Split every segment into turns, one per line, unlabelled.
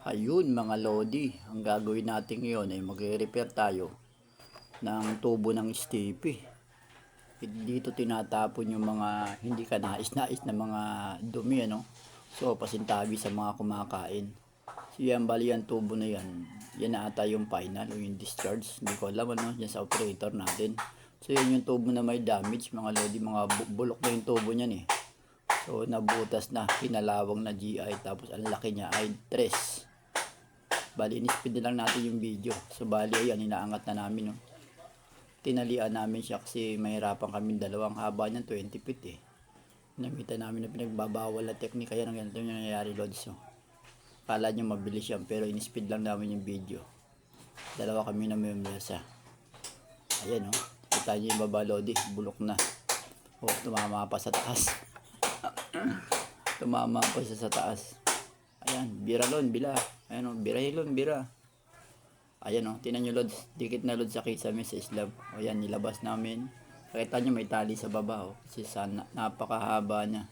Ayun mga lodi, ang gagawin natin ngayon ay magre-repair tayo ng tubo ng stipi. Dito tinatapon yung mga hindi ka nais-nais na mga dumi, ano? So, pasintabi sa mga kumakain. So, yan, bali yan tubo na yan. Yan na ata yung final o yung discharge. Hindi ko alam, ano? Yan sa operator natin. So, yan yung tubo na may damage, mga lodi. Mga bulok na yung tubo niyan eh. So, nabutas na, pinalawang na GI. Tapos, ang laki niya ay 3. Bali, in-speed na lang natin yung video. So, bali, ayan, inaangat na namin, no. Tinalian namin siya kasi mahirapan kami dalawang haba niyan, 20 feet eh. Namitan namin na pinagbabawal na teknika yan. Ang ganito yung nangyayari, Lods. So, kala nyo mabilis yan, pero in-speed lang namin yung video. Dalawa kami na may mesa. Ayan, no. Kita nyo yung baba, Lodi. Bulok na. Oh, tumama pa sa taas. Tumama pa siya sa taas. Ayan, bira lon, bila. Ayan o, bira hilon, bira. Ayan o, tinan nyo lods. Dikit na lods sa kisame sa slab. O yan, nilabas namin. Pakita nyo may tali sa baba o. Kasi napakahaba niya.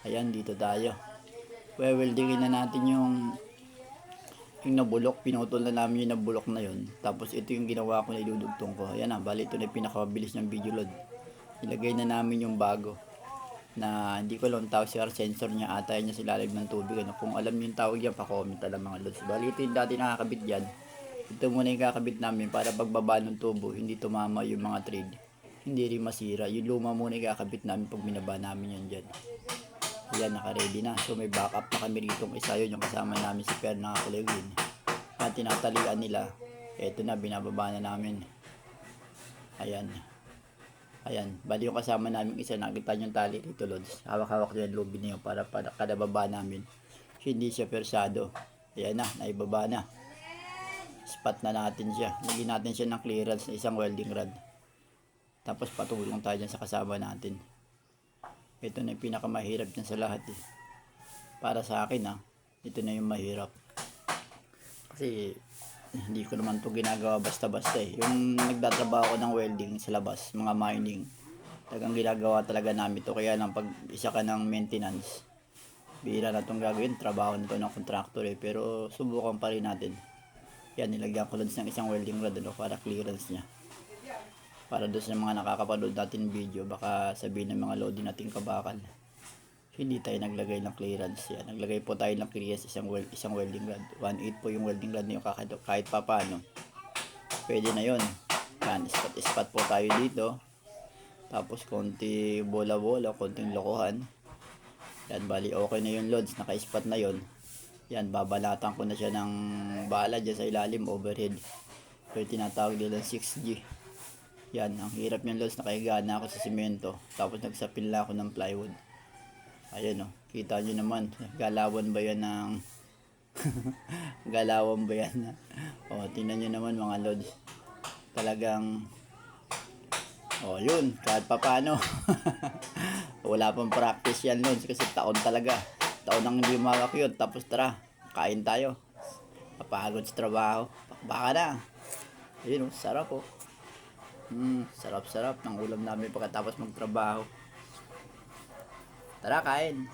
Ayan, dito tayo. Weldingin na natin yung nabulok. Pinutol na namin yung nabulok na yun. Tapos ito yung ginawa ko na idudugtong ko. Ayan na, bali ito na yung pinakabilis ng video load. Ilagay na namin yung bago. Na hindi ko lang tawag siya sensor niya, atay niya sa ilalim ng tubig, ano. Kung alam niyo yung tawag yan, pa-comment lang mga lods. Bali ito yung dati nakakabit dyan. Ito muna yung kakabit namin para pagbaba ng tubo hindi tumama yung mga thread, hindi rin masira. Yung luma muna yung kakabit namin pag binaba namin yan dyan. Ayan, naka-ready na. So may backup na kami rito. Isa yun yung kasama namin si Per na kulay green na tinatalian nila. Ito na, binababa na namin. Ayan. Ayan, bali yung kasama namin isa, nakita yung tali dito lods. Hawak-hawak yung lobby na yun para kada baba namin. Hindi siya persado. Ayan na, naibaba na. Spot na natin siya. Lagyan natin siya ng clearance na isang welding rod. Tapos patulong tayo dyan sa kasama natin. Ito na yung pinakamahirap dyan sa lahat eh. Para sa akin ito na yung mahirap. Kasi hindi ko naman to ginagawa basta-basta eh. Yung nagtatrabaho ko ng welding sa labas, mga mining, talagang ginagawa talaga namin to. Kaya lang pag isa ka ng maintenance, bihira na itong gagawin, trabaho na to ng contractor eh. Pero subukan pa rin natin. Yan, nilagyan ko lang ng isang welding rod para clearance nya. Para doon sa mga nakakapanood natin video, baka sabihin ng mga loading natin kabakal, hindi tayo naglagay ng clearance. Yan, naglagay po tayo ng clearance isang welding rod. 1.8 po yung welding rod niyo, kahit pa paano. Pwede na yon. Yan, spot po tayo dito. Tapos konti bola-bola, konting lokohan. Yan, bali okay na yung loads, naka-spot na yon. Yan, babalatan ko na siya ng bala dyan sa ilalim, overhead. So tinatawag nila 6G. Yan, ang hirap yung loads, nakahiga na ako sa simento. Tapos nagsapil na ako ng plywood. Ayan o, kita nyo naman, galawan ba yan ng galawan ba yan o, tingnan nyo naman mga lods, talagang yun, kahit pa paano. Wala pang practice yan lods, kasi taon talaga, taon nang hindi makakyot. Tapos tara, kain tayo, papagod sa trabaho, baka na. Ayun o, sarap o. Sarap-sarap ng ulam namin pagkatapos magtrabaho. Tara, kain.